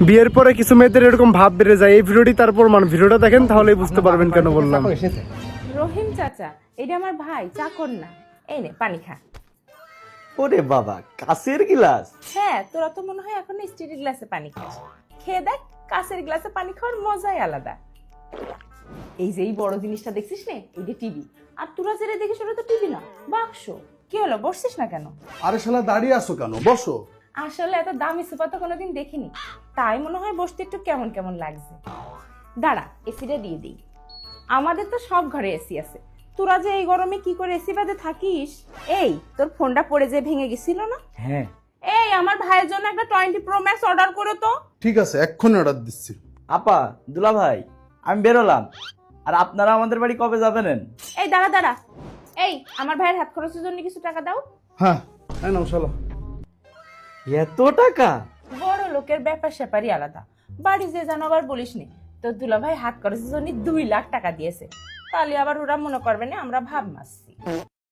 বিয়ের পরে কিছু মেয়েদের এরকম ভাব বেড়ে যায়। এই ভিডিওটি তারপর ভিডিওটা দেখেন তাহলেই বুঝতে পারবেন কেন বললাম। রহিম চাচা, এটা আমার ভাই, চাকর না। এই নে পানি খা। ওরে বাবা, কাছের গ্লাস। হ্যাঁ, তোরা তো মনে হয় এখন স্টিলের গ্লাসে পানি খাস। খেয়ে দেখ, কাঁচের গ্লাসে পানি খাওয়ার মজাই আলাদা। এই যে এই বড় জিনিসটা দেখছিস নে, এইটা টিভি। আর তোরা যেটা দেখিস ওটা তো টিভি না, বাক্স। কি হলো, বসছিস না কেন? আরে শালা দাঁড়িয়ে আসো কেন, বসো। আসলে এত দামি সোফা তো কোনোদিন দেখিনি, তাই মনে হয় বসতে একটু কেমন কেমন লাগছে। দাঁড়া, এসিটা দিয়ে দিই। আমাদের তো সব ঘরে এসি আছে, তোরা যে এই গরমে কি করে এসি বাদে থাকিস? এই তোর ফোনটা পড়ে যে ভেঙে গেছিল না? হ্যাঁ। এই আমার ভাইয়ের জন্য একটা 20 Pro Max অর্ডার করে তো। ঠিক আছে, এক্ষুনি অর্ডার দিচ্ছি। আপা, দুলা ভাই, আমি বেরোলাম। আর আপনারা আমাদের বাড়ি কবে যাবেন? এই দাঁড়া দাঁড়া, এই আমার ভাইয়ের হাত খরচের জন্য কিছু টাকা দাও। হ্যাঁ, তাই নাও শালা। এত টাকা? বড় লোকের ব্যাপার স্যাপারই আলাদা। বাড়ি যে জানো আবার বলিস নি, তোর দুলা ভাই হাত খরচের জন্য 2 লাখ টাকা দিয়েছে। তাহলে আবার ওরা মনে করবে না আমরা ভাব মারছি।